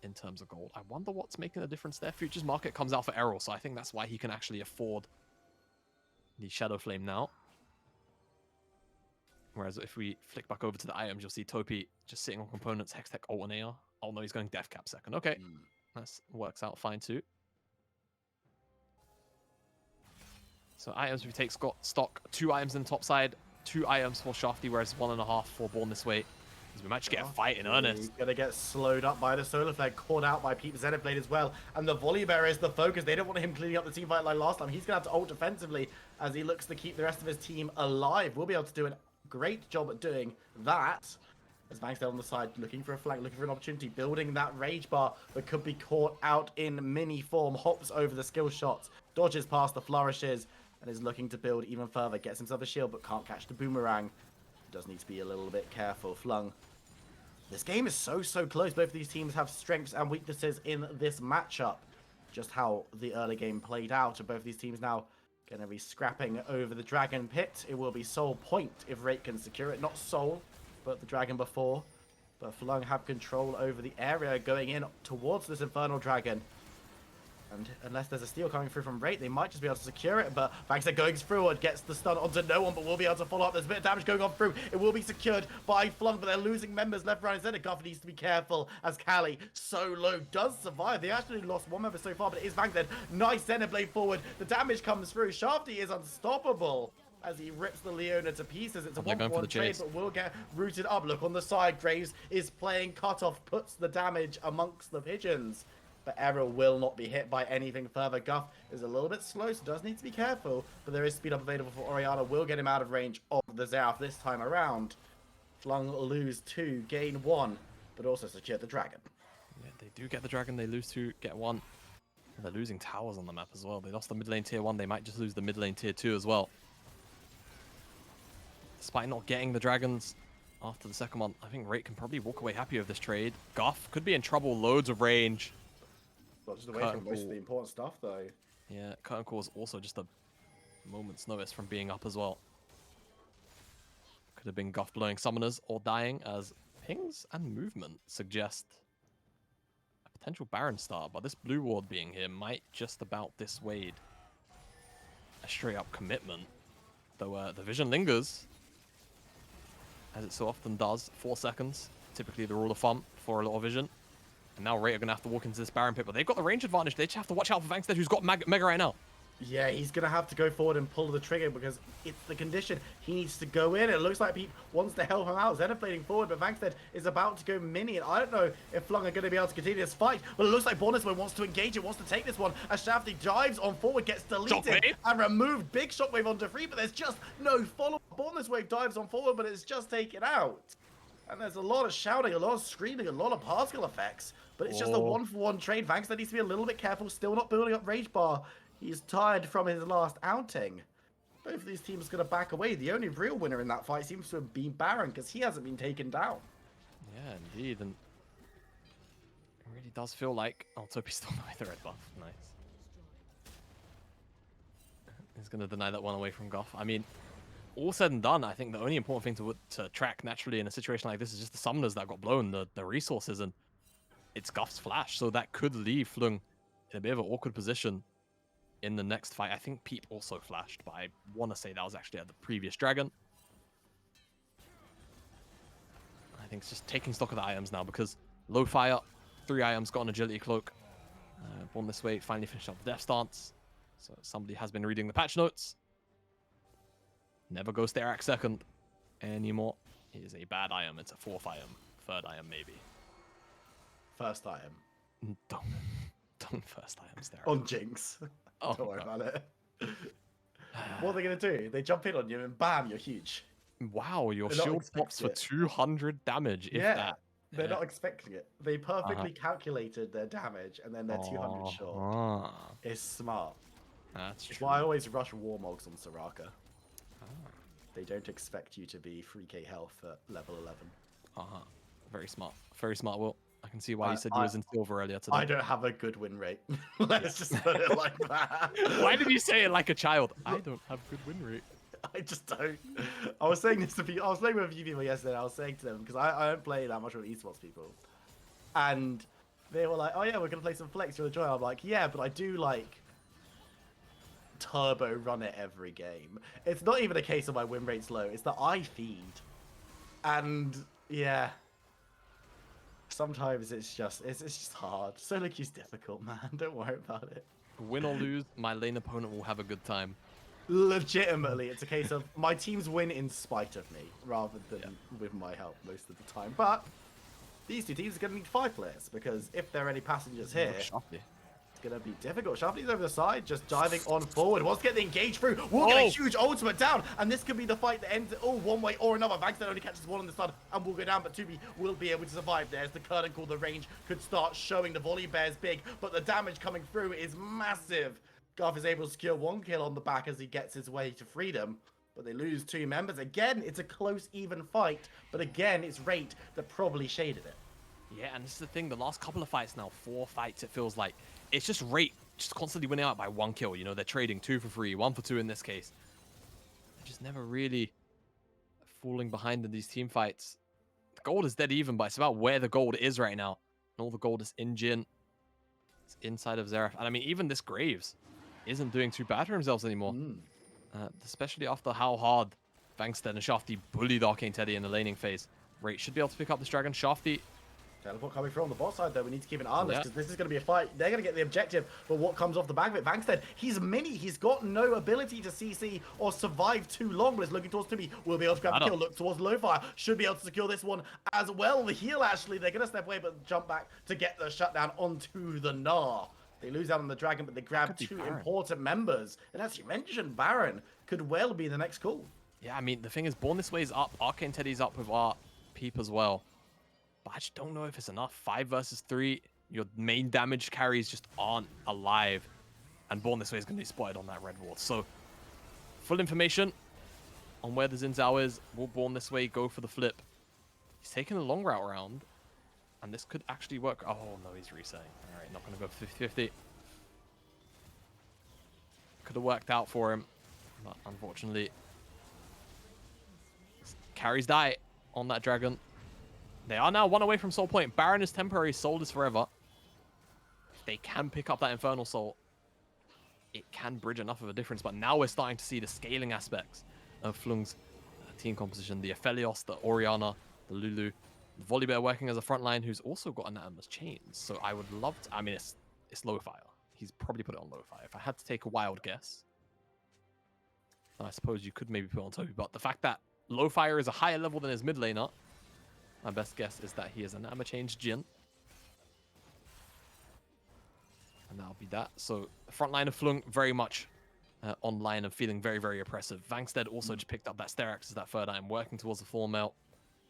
in terms of gold. I wonder what's making the difference there. Futures Market comes out for Errol, so I think that's why he can actually afford the Shadowflame now. Whereas if we flick back over to the items, you'll see Topi just sitting on components, Hextech, ult, and AR. Oh no, he's going Death Cap second. Okay, that works out fine too. So items, we take stock, 2 items in the top side, 2 items for Shafty, whereas 1.5 for Born This Way. Because we might just get a fight in earnest. He's going to get slowed up by the Solar Flare, caught out by Peep Xenoblade as well. And the Volley Bearer is the focus. They don't want him cleaning up the team fight like last time. He's going to have to ult defensively as he looks to keep the rest of his team alive. We'll be able to do a great job at doing that. As Vangsted on the side, looking for a flank, looking for an opportunity, building that rage bar, but could be caught out in mini form. Hops over the skill shots, dodges past the flourishes, and is looking to build even further. Gets himself a shield, but can't catch the boomerang. Does need to be a little bit careful. Fløng. This game is so close. Both of these teams have strengths and weaknesses in this matchup. Just how the early game played out, and both of these teams now going to be scrapping over the Dragon Pit. It will be Soul Point if Rate can secure it. Not Soul, but the Dragon before. But Fløng have control over the area going in towards this Infernal Dragon. And unless there's a steal coming through from Rate, they might just be able to secure it. But Vangsted going through and gets the stun onto no one, but will be able to follow up. There's a bit of damage going on through. It will be secured by Fløng, but they're losing members left, right, and center. Guff needs to be careful as Callie solo does survive. They actually lost 1 member so far, but it is Vangsted. Nice Xenoblade forward. The damage comes through. Shafty is unstoppable as he rips the Leona to pieces. It's a 1-for-1 trade, but will get rooted up. Look on the side. Graves is playing cutoff, puts the damage amongst the pigeons. But Errol will not be hit by anything further. Guff is a little bit slow, so does need to be careful. But there is speed up available for Oriana. Will get him out of range of the Xerath this time around. Fløng lose 2, gain 1, but also secure the Dragon. Yeah, they do get the Dragon. They lose 2, get 1. And they're losing towers on the map as well. They lost the mid lane tier 1. They might just lose the mid lane tier 2 as well. Despite not getting the Dragons after the second one, I think Rate can probably walk away happy with this trade. Guff could be in trouble. Loads of range. Not just away from most of the important stuff, though. Yeah, Curtain Call is also just a moment's notice from being up as well. Could have been Guff blowing summoners or dying, as pings and movement suggest a potential Baron start. But this blue ward being here might just about dissuade a straight up commitment. Though the vision lingers, as it so often does. 4 seconds, typically the rule of thumb for a lot of vision. And now Rate are going to have to walk into this Baron Pit, but they've got the range advantage. They just have to watch out for Vangsted, who's got Mega right now. Yeah, he's going to have to go forward and pull the trigger because it's the condition. He needs to go in. It looks like Pete wants to help him out. Xenoblading forward, but Vangsted is about to go mini. And I don't know if Fløng are going to be able to continue this fight, but it looks like Born This Way wants to engage it, wants to take this one. As Shafty dives on forward, gets deleted and removed. Big shockwave onto 3, but there's just no follow-up. Born This Way dives on forward, but it's just taken out. And there's a lot of shouting, a lot of screaming, a lot of particle effects. But it's just a 1-for-1 trade. Vangsted needs to be a little bit careful, still not building up Rage Bar. He's tired from his last outing. Both of these teams are going to back away. The only real winner in that fight seems to have been Baron, because he hasn't been taken down. Yeah, indeed. And it really does feel like... Oh, Topi's still not with the red buff. Nice. He's going to deny that one away from Guff. I mean, all said and done, I think the only important thing to track naturally in a situation like this is just the summoners that got blown, the resources, and it's Guff's flash. So that could leave Fløng in a bit of an awkward position in the next fight. I think Peep also flashed, but I want to say that was actually at the previous Dragon. I think it's just taking stock of the items now, because low fire, 3 items, got an agility cloak. Born This Way finally finished up the death stance. So somebody has been reading the patch notes. Never goes to Eric second anymore. It is a bad item. It's a 4th item. 3rd item, maybe. First item. Don't first items there. On Jinx. Oh, don't worry about it. What are they going to do? They jump in on you and bam, you're huge. Wow, your They're not shield pops for expecting it. 200 damage, if Yeah. that. They're Yeah. not expecting it. They perfectly calculated their damage, and then they're 200 short. It's smart. That's It's true. why I always rush Warmogs on Soraka. Ah. They don't expect you to be 3k health at level 11. Very smart. Very smart, Will. I can see why you said you was in silver earlier today. I don't have a good win rate. Let's just put it like that. Why did you say it like a child? I don't have good win rate. I just don't. I was saying this to people. I was playing with a few people yesterday. I was saying to them, because I don't play that much with esports people, and they were like, "Oh yeah, we're gonna play some flex. You wanna join?" I'm like, "Yeah, but I do like turbo run it every game. It's not even a case of my win rate's low. It's that I feed, and yeah." Sometimes it's just hard. Solo queue's difficult, man. Don't worry about it. Win or lose, my lane opponent will have a good time. Legitimately, it's a case of my teams win in spite of me, rather than with my help most of the time. But these two teams are going to need 5 players, because if there are any passengers here, it's going to be difficult. Sharply's over the side, just diving on forward. Wants to get the engage through. Will get a huge ultimate down, and this could be the fight that ends one way or another. Vangstead only catches one on the side and will go down, but 2B will be able to survive. There's the curtain call. The range could start showing. The volley bear's big, but the damage coming through is massive. Garth is able to secure 1 kill on the back as he gets his way to freedom, but they lose 2 members. Again, it's a close, even fight, but again, it's Rate that probably shaded it. Yeah, and this is the thing. The last couple of fights now, 4 fights, it feels like. It's just Rate just constantly winning out by 1 kill. You know, they're trading 2 for 3, 1 for 2 in this case. They're just never really falling behind in these team fights. The gold is dead even, but it's about where the gold is right now. And all the gold is in Jin. It's inside of Xerath. And I mean, even this Graves isn't doing too bad for themselves anymore. Especially after how hard Vangstead and Shafty bullied Arcane Teddy in the laning phase. Rate should be able to pick up this dragon. Shafty. Teleport coming through on the bot side, though. We need to keep an eye on this, because this is going to be a fight. They're going to get the objective, but what comes off the back of it? Vangstead, he's mini. He's got no ability to CC or survive too long, but is looking towards Timmy. Will be able to grab the kill. Look towards Lowfire. Should be able to secure this one as well. The heal, actually. They're going to step away, but jump back to get the shutdown onto the Gnar. They lose out on the dragon, but they grab 2 important members. And as you mentioned, Baron could well be the next call. Yeah, I mean, the thing is, Born This Way is up. Arcane Teddy's up with our Peep as well. But I just don't know if it's enough. 5 versus 3. Your main damage carries just aren't alive. And Born This Way is going to be spotted on that red ward. So, full information on where the Xin Zhao is. Will Born This Way go for the flip? He's taking a long route around. And this could actually work. Oh, no, he's resetting. All right, not going to go for 50-50. Could have worked out for him. But unfortunately, carries die on that dragon. They are now 1 away from Soul Point. Baron is temporary, Soul is forever. If they can pick up that Infernal Soul, it can bridge enough of a difference. But now we're starting to see the scaling aspects of Flung's team composition. The Aphelios, the Orianna, the Lulu, the Volibear working as a front line, who's also got Anonymous Chains. So I would love to... I mean, it's Lowfire. He's probably put it on Lowfire. If I had to take a wild guess, then I suppose you could maybe put it on Toby. But the fact that Lowfire is a higher level than his mid laner, my best guess is that he is an Anima Change Jin. And that'll be that. So the front line of Flung very much online and feeling very, very oppressive. Vangstead also just picked up that Sterak's as that third item, working towards the full melt.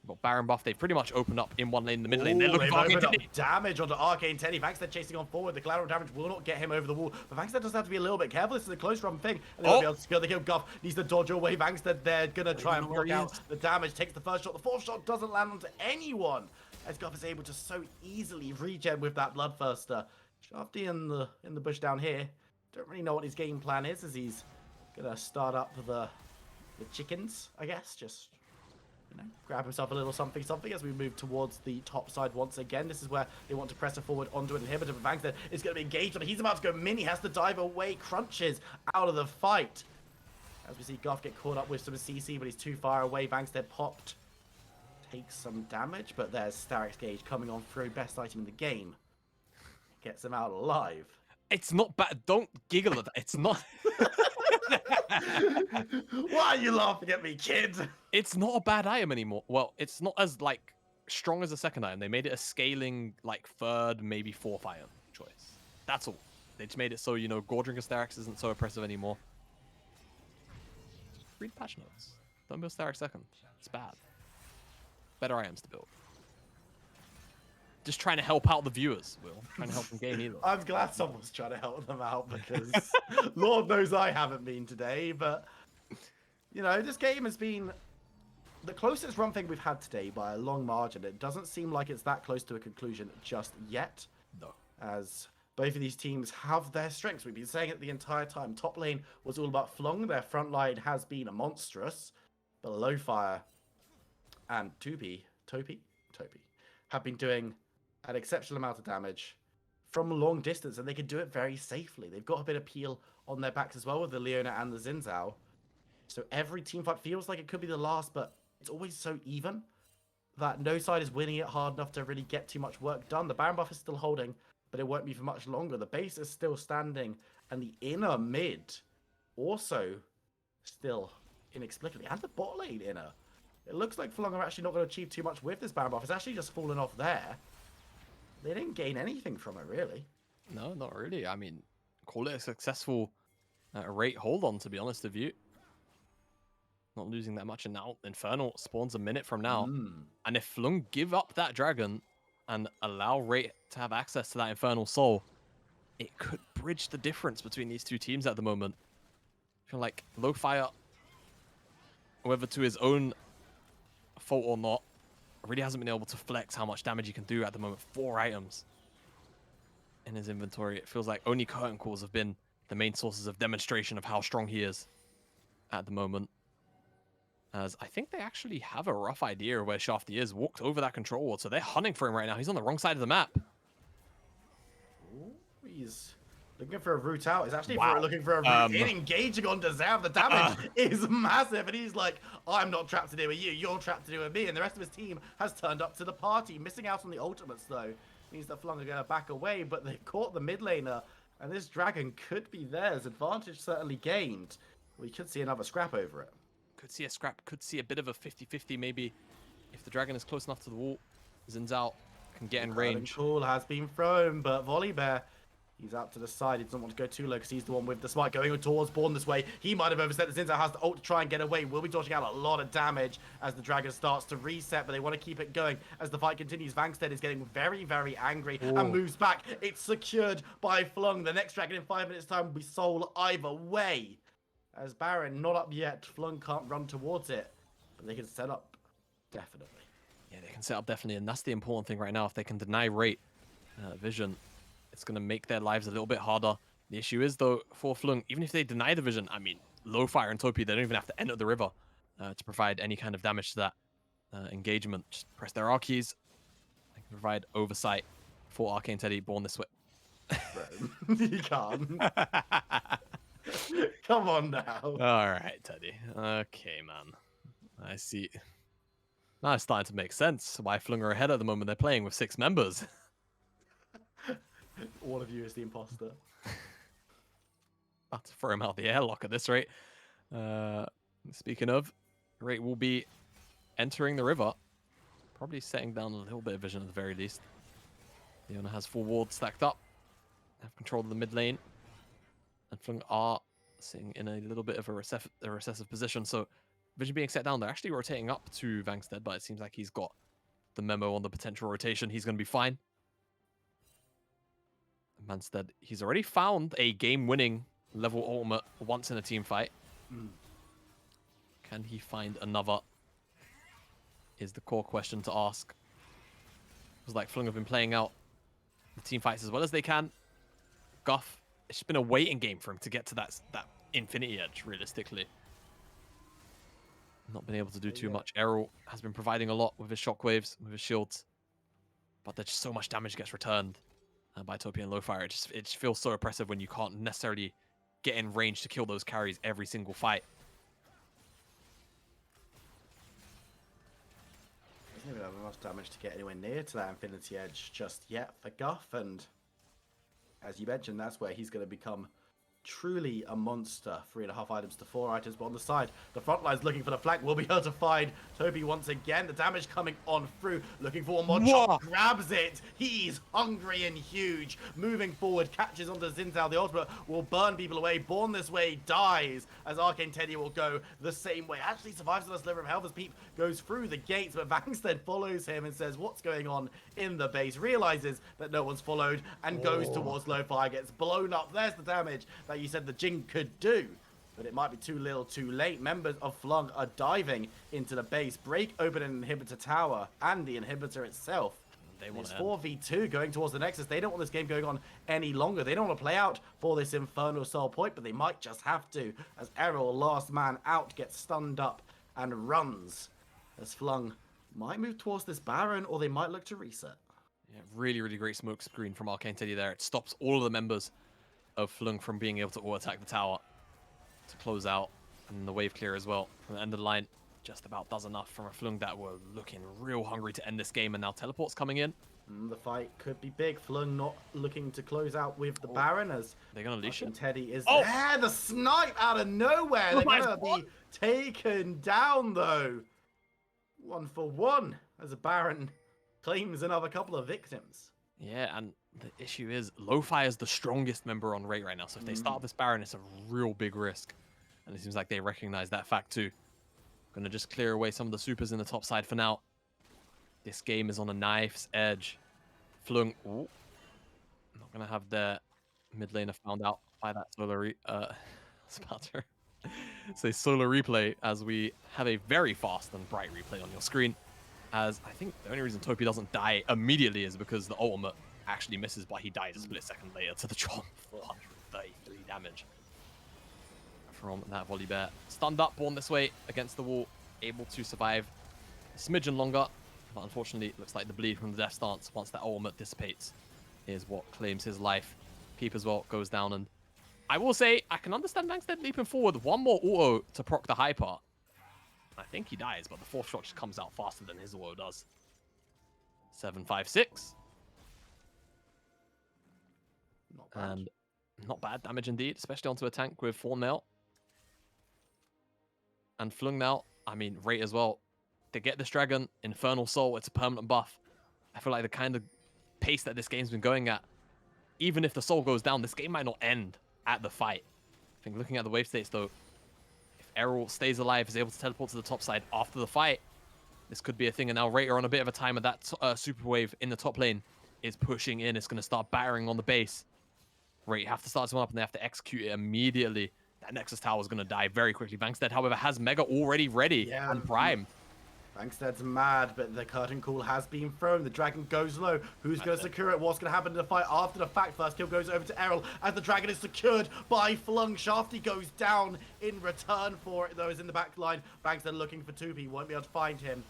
But Baron buff, they've pretty much opened up in one lane, in the mid lane. They're looking for Arcane Teddy. Damage onto Arcane Teddy. Vangstead chasing on forward. The collateral damage will not get him over the wall. But Vangstead does have to be a little bit careful. This is a close run thing. And they'll be able to secure the kill. Guff needs to dodge away. Vangstead, they're going to try and block out the damage. Takes the first shot. The fourth shot doesn't land onto anyone, as Guff is able to so easily regen with that Bloodthirster. Shafty in the bush down here. Don't really know what his game plan is, as he's going to start up the chickens, I guess. Just... grab himself a little something as we move towards the top side once again. This is where they want to press it forward onto an inhibitor, but Vangstead is going to be engaged on it. He's about to go mini, has to dive away, crunches out of the fight. As we see Goff get caught up with some CC, but he's too far away. Vangstead popped, takes some damage, but there's Starrick's Gauge coming on through. Best item in the game. Gets him out alive. It's not bad. Don't giggle at that. It's not... Why are you laughing at me, kid? It's not a bad item anymore. Well, it's not as like strong as the second item. They made it a scaling like third, maybe fourth item choice. That's all. They just made it so, you know, Gordring Sterak's isn't so oppressive anymore. Read patch notes. Don't build Starak second. It's bad. Better items to build. just trying to help out the viewers, Will. Trying to help them gain either. I'm glad someone's trying to help them out because Lord knows I haven't been today. But, you know, this game has been the closest run thing we've had today by a long margin. It doesn't seem like it's that close to a conclusion just yet. No. As both of these teams have their strengths. We've been saying it the entire time. Top lane was all about Fløng. Their front line has been a monstrous. But Lowfire and Topi have been doing an exceptional amount of damage from a long distance, and they can do it very safely. They've got a bit of peel on their backs as well with the Leona and the Xin Zhao. So every team fight feels like it could be the last, but it's always so even that no side is winning it hard enough to really get too much work done. The Baron buff is still holding, but it won't be for much longer. The base is still standing, and the inner mid also still inexplicably, and the bot lane inner. It looks like Fløng are actually not going to achieve too much with this Baron buff. It's actually just fallen off there. They didn't gain anything from it, really. No, not really. I mean, call it a successful rate hold on, to be honest with you. Not losing that much, and now Infernal spawns a minute from now. And if Fløng give up that dragon and allow Rate to have access to that Infernal Soul, it could bridge the difference between these two teams at the moment. I feel like Lowfire, whether to his own fault or not, really hasn't been able to flex how much damage he can do at the moment. 4 items in his inventory. It feels like only curtain calls have been the main sources of demonstration of how strong he is at the moment. As I think they actually have a rough idea of where Shafty is. Walked over that control ward, so they're hunting for him right now. He's on the wrong side of the map. Ooh, he's looking for a route out. He's actually Wow. looking for a route in. Engaging on Deserve. The damage is massive, and he's like, I'm not trapped to do with you. You're trapped to do with me. And the rest of his team has turned up to the party. Missing out on the ultimates, though, means that Fløng are going to back away, but they've caught the mid laner, and this dragon could be theirs. Advantage certainly gained. We could see another scrap over it. Could see a scrap, could see a bit of a 50-50 maybe. If the dragon is close enough to the wall, Xin Zhao can get in range. Call has been thrown, but Volibear, he's out to the side. He doesn't want to go too low because he's the one with the smite going towards Born this way. He might have overstepped. The Xin Zhao has the ult to try and get away. Will be dodging out a lot of damage as the dragon starts to reset, but they want to keep it going as the fight continues. Vangstead is getting very, very angry and moves back. It's secured by Fløng. The next dragon in 5 minutes' time will be soul either way. As Baron not up yet, Fløng can't run towards it, but they can set up, definitely. Yeah, they can set up definitely, and that's the important thing right now. If they can deny Rate vision, it's going to make their lives a little bit harder. The issue is, though, for Fløng, even if they deny the vision, I mean, Lowfire and Topi, they don't even have to enter the river to provide any kind of damage to that engagement. Just press their R keys. They can provide oversight for Arcane Teddy, Born this way. Bro, you can't. Come on now. All right, Teddy. Okay, man. I see. Now it's starting to make sense why Fløng are ahead at the moment. They're playing with 6 members. All of you is the imposter. About to throw him out the airlock at this rate. Speaking of, Rate will be entering the river. Probably setting down a little bit of vision at the very least. Leona has 4 wards stacked up. Have control of the mid lane. And Fløng are sitting in a little bit of a recessive position. So vision being set down, they're actually rotating up to Vangstead, but it seems like he's got the memo on the potential rotation. He's going to be fine. Manstead, he's already found a game-winning level ultimate once in a team fight. Can he find another? Is the core question to ask. It's like Fløng have been playing out the team fights as well as they can. Guff, it's just been a waiting game for him to get to that infinity edge, realistically. Not been able to do too much. Errol has been providing a lot with his shockwaves, with his shields. But there's just so much damage gets returned by Topi and Lowfire. It just feels so oppressive when you can't necessarily get in range to kill those carries every single fight. Doesn't even have enough damage to get anywhere near to that infinity edge just yet for Guff, and as you mentioned, that's where he's going to become truly a monster. 3.5 items to 4 items, but on the side, the front line's looking for the flank. Will be able to find Toby once again. The damage coming on through, looking for one more chop, grabs it. He's hungry and huge. Moving forward, catches onto Zinzao. The ultimate will burn people away. Born this way dies, as Arcane Teddy will go the same way. Actually survives on a sliver of health as Peep goes through the gates, but Vangstead follows him and says, what's going on in the base? Realizes that no one's followed and goes towards Lo-Fi, gets blown up. There's the damage that you said the Jing could do, but it might be too little too late. Members of Flung are diving into the base, break open an inhibitor tower and the inhibitor itself. They want 4v2 going towards the Nexus. They don't want this game going on any longer. They don't want to play out for this Infernal Soul point, but they might just have to, as Errol, last man out, gets stunned up and runs, as Flung might move towards this Baron, or they might look to reset. Yeah, really, really great smoke screen from Arcane Teddy there. It stops all of the members of Flung from being able to auto-attack the tower to close out, and the wave clear as well from the end of the line just about does enough from a Flung that were looking real hungry to end this game, and now teleport's coming in. The fight could be big. Flung not looking to close out with the Baron, as they're gonna leash it. Teddy is there. The snipe out of nowhere. They're gonna be taken down though. 1 for 1 as a Baron claims another couple of victims. Yeah, and the issue is Lo-Fi is the strongest member on Rate right now, so if they start this Baron, it's a real big risk, and it seems like they recognize that fact too. Gonna just clear away some of the supers in the top side for now. This game is on a knife's edge. Flung, not gonna have their mid laner found out by that solar spatter. Say solar replay, as we have a very fast and bright replay on your screen. As I think the only reason Topi doesn't die immediately is because the ultimate actually misses, but he dies a split second later to the chomp. 433 damage from that volley bear. Stunned up, born this way against the wall, able to survive a smidgen longer, but unfortunately it looks like the bleed from the death stance once that ultimate dissipates is what claims his life. Peep as well goes down, and I will say I can understand Bankstead leaping forward one more auto to proc the high part. I think he dies, but the fourth shot just comes out faster than his auto does. 756. Not bad. And not bad damage indeed, especially onto a tank with Thorn Mail. And Flung now, I mean, Rate as well. They get this Dragon, Infernal Soul, it's a permanent buff. I feel like the kind of pace that this game's been going at, even if the Soul goes down, this game might not end at the fight. I think looking at the wave states though, Errol stays alive, is able to teleport to the top side after the fight, this could be a thing. And now Rate are on a bit of a timer. That super wave in the top lane is pushing in. It's going to start battering on the base. Rate have to start someone up and they have to execute it immediately. That Nexus tower is going to die very quickly. Bankstead, however, has Mega already ready and primed. Bankstead's mad, but the curtain call has been thrown. The Dragon goes low. Who's going to secure it? What's going to happen in the fight after the fact? First kill goes over to Errol as the Dragon is secured by Flung. Shafty goes down in return for it, though, is in the back line. Bankstead looking for Tupi. Won't be able to find him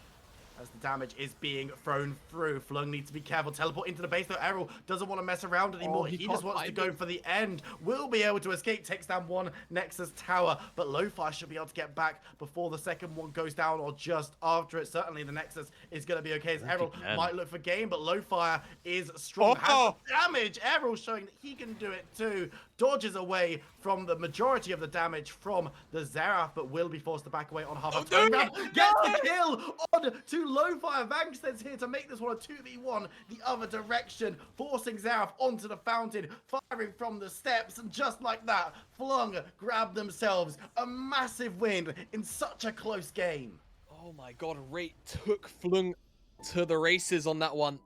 as the damage is being thrown through. Flung needs to be careful. Teleport into the base, though. Errol doesn't want to mess around anymore. He just wants to go for the end. Will be able to escape. Takes down one Nexus tower, but Lo-Fi should be able to get back before the second one goes down, or just after it. Certainly the Nexus is going to be okay, as Errol might look for game, but Lo-Fi is strong. Has damage. Errol showing that he can do it too. Dodges away from the majority of the damage from the Xerath, but will be forced to back away on half a turn. Gets the kill on to Lo-Fi. Vangsted's here to make this one a 2v1 the other direction, forcing Xerath onto the fountain, firing from the steps, and just like that, Flung grabbed themselves a massive win in such a close game. Oh my god, Rate took Flung to the races on that one.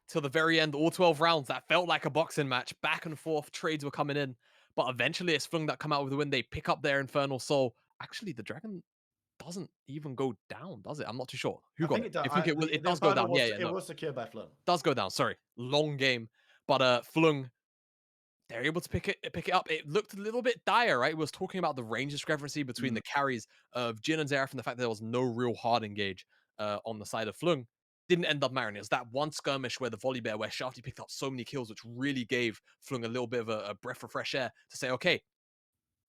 Till the very end, all 12 rounds. That felt like a boxing match. Back and forth, trades were coming in. But eventually it's Flung that come out with the win. They pick up their Infernal Soul. Actually, the Dragon doesn't even go down, does it? I'm not too sure. Who got it? I think it does go down. It was secured by Flung. Does go down, sorry. Long game. But Flung, they're able to pick it up. It looked a little bit dire, right? It was talking about the range discrepancy between the carries of Jin and Xerath and the fact that there was no real hard engage on the side of Flung. Didn't end up mattering. It was that one skirmish where the volley bear, where Shafty picked up so many kills, which really gave Flung a little bit of a breath of fresh air to say, okay,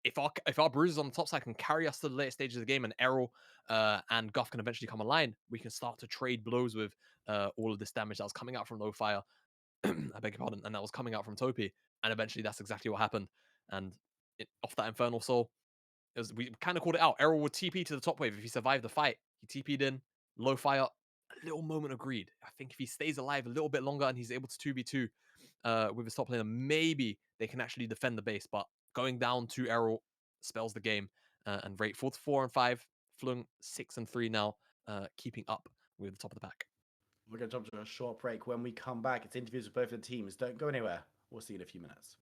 if our bruisers on the top side can carry us to the later stages of the game, and Errol and Guff can eventually come online, we can start to trade blows with all of this damage that was coming out from Lo-Fi. I beg your pardon, and that was coming out from Topi. And eventually that's exactly what happened. And off that Infernal Soul. We kind of called it out. Errol would TP to the top wave if he survived the fight. He TP'd in, low fire, a little moment of greed. I think if he stays alive a little bit longer and he's able to 2v2 with his top laner, maybe they can actually defend the base. But going down to Errol spells the game. And rate 4 and 5, Flung 6 and 3 now, keeping up with the top of the pack. We're going to jump to a short break. When we come back, it's interviews with both of the teams. Don't go anywhere. We'll see you in a few minutes.